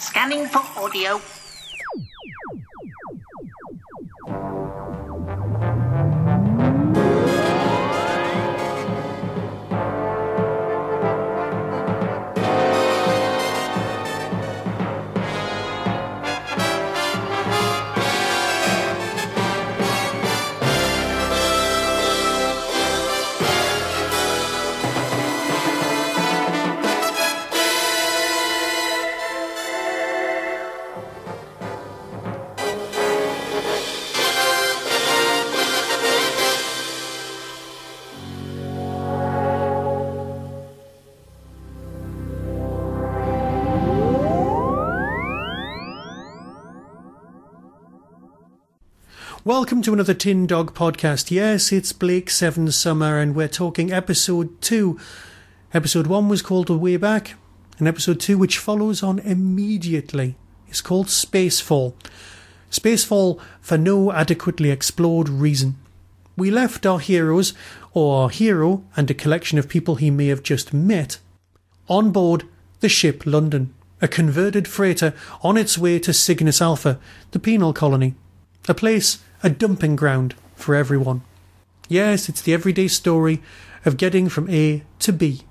Scanning for audio. Welcome to another Tin Dog podcast. Yes, it's Blake 7 Summer and we're talking episode 2. Episode 1 was called The Way Back, and episode 2, which follows on immediately, is called Spacefall. Spacefall for no adequately explored reason. We left our heroes, or our hero and a collection of people he may have just met, on board the ship London, a converted freighter on its way to Cygnus Alpha, the penal colony. A place, a dumping ground for everyone. Yes, it's the everyday story of getting from A to B.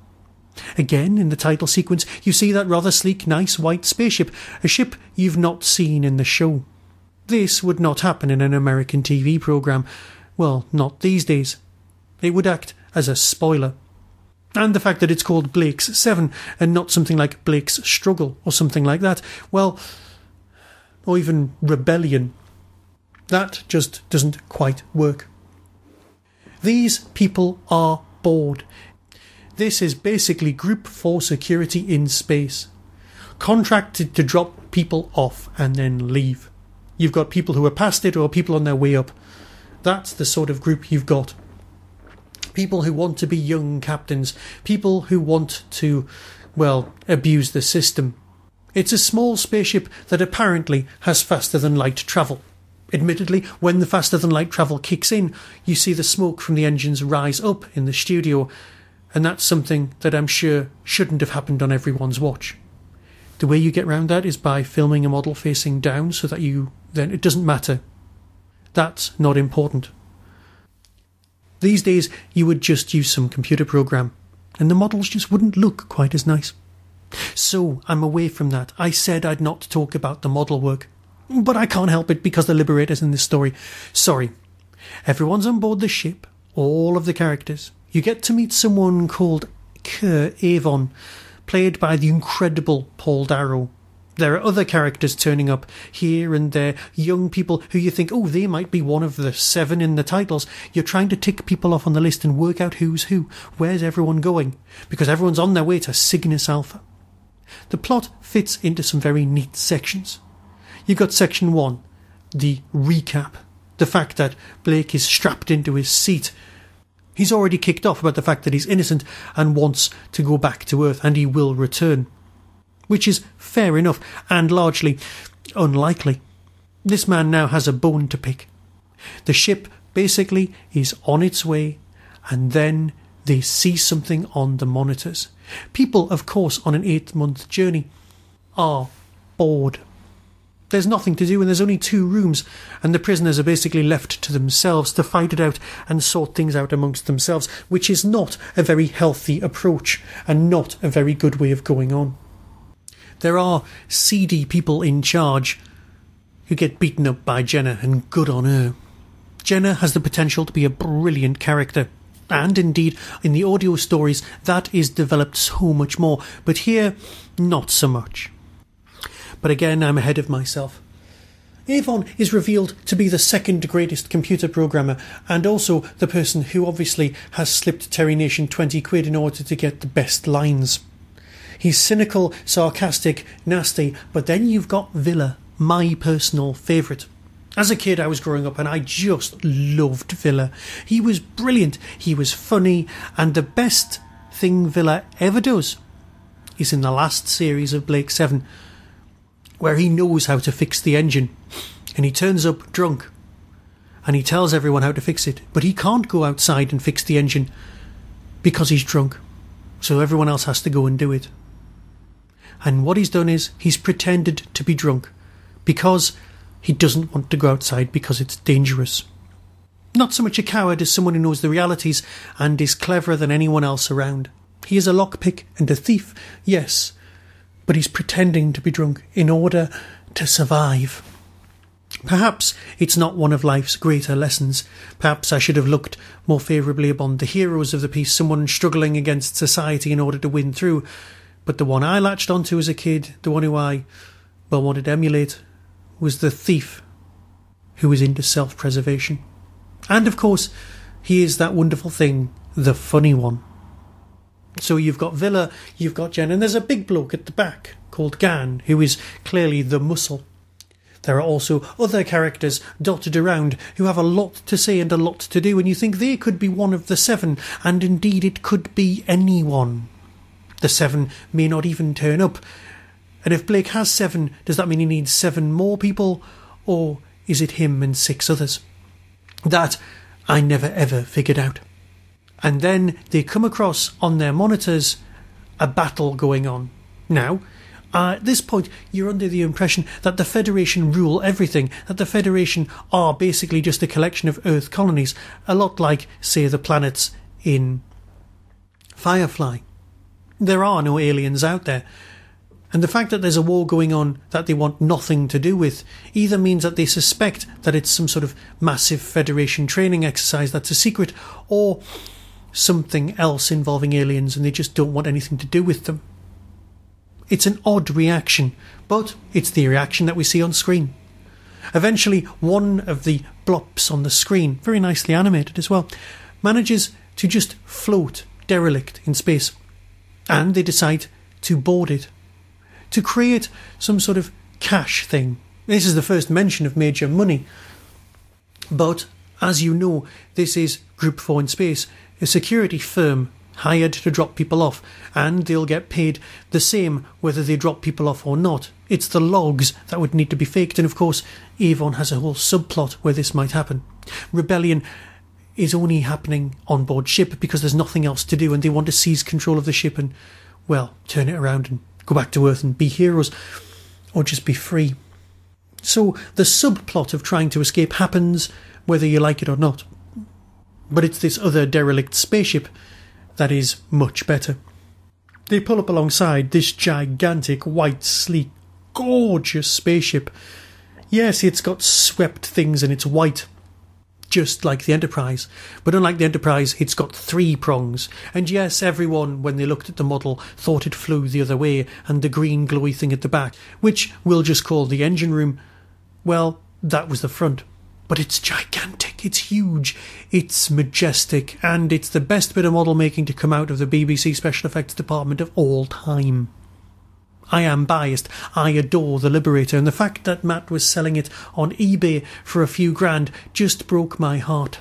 Again, in the title sequence, you see that rather sleek, nice white spaceship, a ship you've not seen in the show. This would not happen in an American TV programme. Well, not these days. It would act as a spoiler. And the fact that it's called Blake's 7 and not something like Blake's Struggle or something like that, well, or even Rebellion, that just doesn't quite work. These people are bored. This is basically Group 4 security in space. Contracted to drop people off and then leave. You've got people who are past it or people on their way up. That's the sort of group you've got. People who want to be young captains. People who want to, well, abuse the system. It's a small spaceship that apparently has faster than light travel. Admittedly, when the faster-than-light travel kicks in, you see the smoke from the engines rise up in the studio, and that's something that I'm sure shouldn't have happened on everyone's watch. The way you get round that is by filming a model facing down so that then it doesn't matter. That's not important. These days, you would just use some computer program, and the models just wouldn't look quite as nice. So, I'm away from that. I said I'd not talk about the model work. But I can't help it because the Liberator's in this story. Sorry. Everyone's on board the ship, all of the characters. You get to meet someone called Kerr Avon, played by the incredible Paul Darrow. There are other characters turning up here and there, young people who you think, oh, they might be one of the 7 in the titles. You're trying to tick people off on the list and work out who's who. Where's everyone going? Because everyone's on their way to Cygnus Alpha. The plot fits into some very neat sections. You've got section 1, the recap, the fact that Blake is strapped into his seat. He's already kicked off about the fact that he's innocent and wants to go back to Earth, and he will return. Which is fair enough, and largely unlikely. This man now has a bone to pick. The ship basically is on its way, and then they see something on the monitors. People, of course, on an 8-month journey are bored. There's nothing to do and there's only 2 rooms, and the prisoners are basically left to themselves to fight it out and sort things out amongst themselves, which is not a very healthy approach and not a very good way of going on. There are seedy people in charge who get beaten up by Jenna, and good on her. Jenna has the potential to be a brilliant character, and indeed in the audio stories that is developed so much more, but here not so much. But again, I'm ahead of myself. Avon is revealed to be the 2nd greatest computer programmer, and also the person who obviously has slipped Terry Nation 20 quid in order to get the best lines. He's cynical, sarcastic, nasty, but then you've got Villa, my personal favourite. As a kid, I was growing up and I just loved Villa. He was brilliant, he was funny, and the best thing Villa ever does is in the last series of Blake 7, where he knows how to fix the engine, and he turns up drunk, and he tells everyone how to fix it, but he can't go outside and fix the engine because he's drunk, so everyone else has to go and do it. and what he's done is he's pretended to be drunk because he doesn't want to go outside because it's dangerous. Not so much a coward as someone who knows the realities and is cleverer than anyone else around. He is a lockpick and a thief, yes, but he's pretending to be drunk in order to survive. Perhaps it's not one of life's greater lessons. Perhaps I should have looked more favourably upon the heroes of the piece, someone struggling against society in order to win through. But the one I latched onto as a kid, the one who I wanted to emulate, was the thief who was into self-preservation. And of course, he is that wonderful thing, the funny one. So you've got Villa, you've got Jen, and there's a big bloke at the back called Gan, who is clearly the muscle. There are also other characters dotted around who have a lot to say and a lot to do, and you think they could be one of the 7, and indeed it could be anyone. The 7 may not even turn up. And if Blake has 7, does that mean he needs 7 more people, or is it him and 6 others? That I never ever figured out. And then they come across on their monitors a battle going on. Now, at this point, you're under the impression that the Federation rule everything, that the Federation are basically just a collection of Earth colonies, a lot like, say, the planets in Firefly. There are no aliens out there. And the fact that there's a war going on that they want nothing to do with either means that they suspect that it's some sort of massive Federation training exercise that's a secret, or something else involving aliens and they just don't want anything to do with them. It's an odd reaction, but it's the reaction that we see on screen. Eventually, one of the blops on the screen, very nicely animated as well, manages to just float derelict in space. And they decide to board it, to create some sort of cash thing. This is the first mention of major money. But, as you know, this is Group 4 in space, a security firm hired to drop people off, and they'll get paid the same whether they drop people off or not. It's the logs that would need to be faked, and of course Avon has a whole subplot where this might happen. Rebellion is only happening on board ship because there's nothing else to do, and they want to seize control of the ship and, well, turn it around and go back to Earth and be heroes, or just be free. So the subplot of trying to escape happens whether you like it or not. But it's this other derelict spaceship that is much better. They pull up alongside this gigantic, white, sleek, gorgeous spaceship. Yes, it's got swept things and it's white, just like the Enterprise. But unlike the Enterprise, it's got 3 prongs. And yes, everyone, when they looked at the model, thought it flew the other way, and the green glowy thing at the back, which we'll just call the engine room, well, that was the front. But it's gigantic, it's huge, it's majestic, and it's the best bit of model making to come out of the BBC Special Effects department of all time. I am biased. I adore the Liberator, and the fact that Matt was selling it on eBay for a few grand just broke my heart.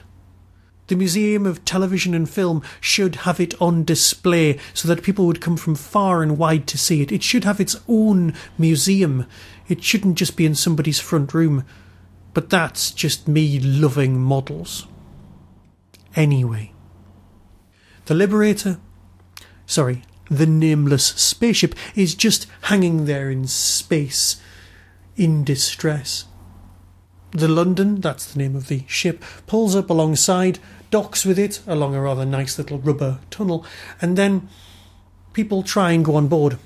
The Museum of Television and Film should have it on display so that people would come from far and wide to see it. It should have its own museum. It shouldn't just be in somebody's front room. But that's just me loving models. Anyway. The nameless spaceship is just hanging there in space, in distress. The London, that's the name of the ship, pulls up alongside, docks with it along a rather nice little rubber tunnel, and then people try and go on board,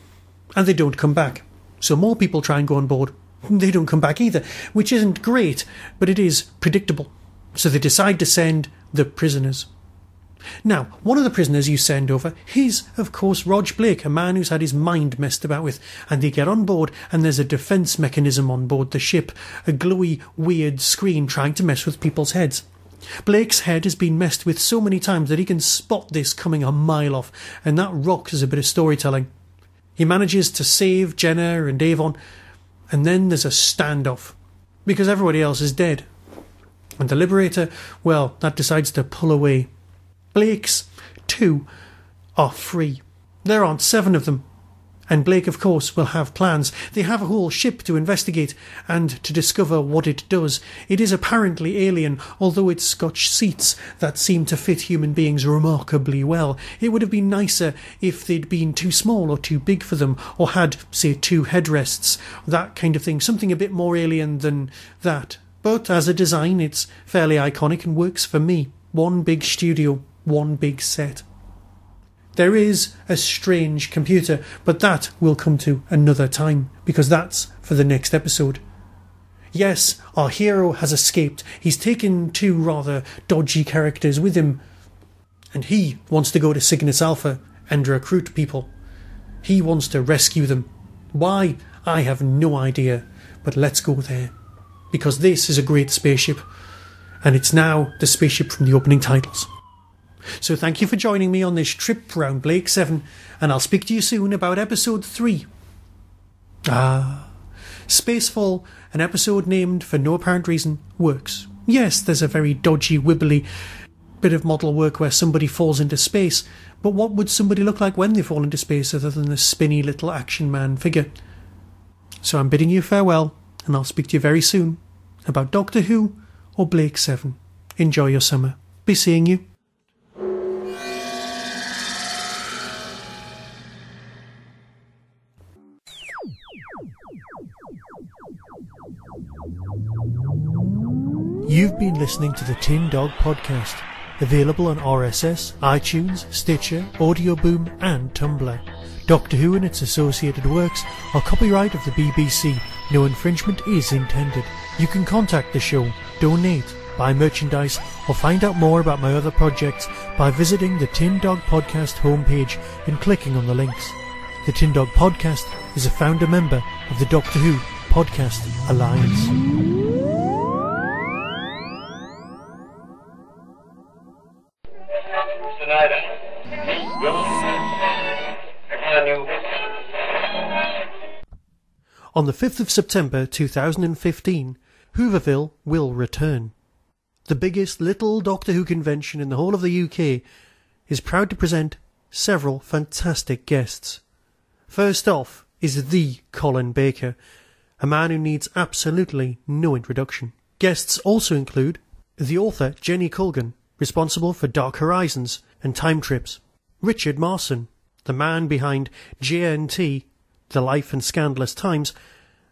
and they don't come back. So more people try and go on board. They don't come back either, which isn't great, but it is predictable. So they decide to send the prisoners. Now, one of the prisoners you send over is, of course, Rog Blake, a man who's had his mind messed about with, and they get on board, and there's a defence mechanism on board the ship, a glowy, weird screen trying to mess with people's heads. Blake's head has been messed with so many times that he can spot this coming a mile off, and that rocks as a bit of storytelling. He manages to save Jenna and Avon, and then there's a standoff, because everybody else is dead. And the Liberator, well, that decides to pull away. Blake's 2 are free. There aren't 7 of them. And Blake, of course, will have plans. They have a whole ship to investigate and to discover what it does. It is apparently alien, although it's got seats that seem to fit human beings remarkably well. It would have been nicer if they'd been too small or too big for them, or had, say, 2 headrests, that kind of thing. Something a bit more alien than that. But as a design, it's fairly iconic and works for me. One big studio, one big set. There is a strange computer, but that will come to another time, because that's for the next episode. Yes, our hero has escaped. He's taken 2 rather dodgy characters with him, and he wants to go to Cygnus Alpha and recruit people. He wants to rescue them. Why? I have no idea, but let's go there, because this is a great spaceship, and it's now the spaceship from the opening titles. So thank you for joining me on this trip round Blake 7, and I'll speak to you soon about episode 3. Spacefall, an episode named for no apparent reason, works. Yes, there's a very dodgy, wibbly bit of model work where somebody falls into space, but what would somebody look like when they fall into space other than a spinny little action man figure? So I'm bidding you farewell, and I'll speak to you very soon about Doctor Who or Blake 7. Enjoy your summer. Be seeing you. You've been listening to the Tin Dog Podcast, available on RSS, iTunes, Stitcher, Audio Boom and Tumblr. Doctor Who and its associated works are copyright of the BBC. No infringement is intended. You can contact the show, donate, buy merchandise or find out more about my other projects by visiting the Tin Dog Podcast homepage and clicking on the links. The Tin Dog Podcast is a founder member of the Doctor Who Podcast Alliance. On the 5th of September 2015, Hooverville will return. The biggest little Doctor Who convention in the whole of the UK is proud to present several fantastic guests. First off is the Colin Baker, a man who needs absolutely no introduction. Guests also include the author Jenny Colgan, responsible for Dark Horizons and Time Trips, Richard Marson, the man behind JNT, The Life and Scandalous Times,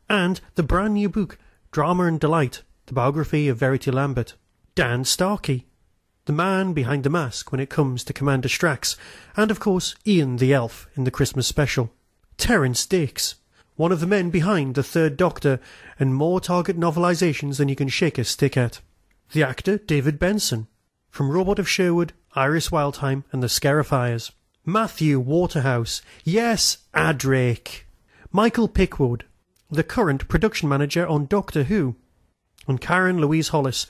and the brand new book Drama and Delight, the biography of Verity Lambert, Dan Starkey, the man behind the mask when it comes to Commander Strax, and of course Ian the Elf in the Christmas special, Terence Dix, one of the men behind the Third Doctor and more Target novelisations than you can shake a stick at, the actor David Benson, from Robot of Sherwood, Iris Wildtime and the Scarifiers, Matthew Waterhouse, yes, Adrake, Michael Pickwood, the current production manager on Doctor Who, and Karen Louise Hollis,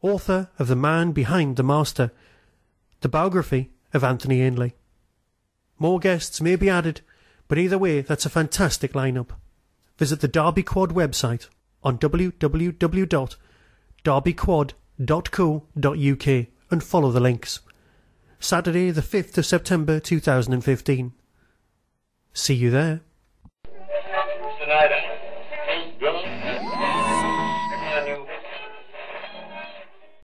author of The Man Behind the Master, the biography of Anthony Ainley. More guests may be added, but either way, that's a fantastic lineup. Visit the Derby Quad website on www.derbyquad.co.uk and follow the links. Saturday the 5th of September 2015. See you there.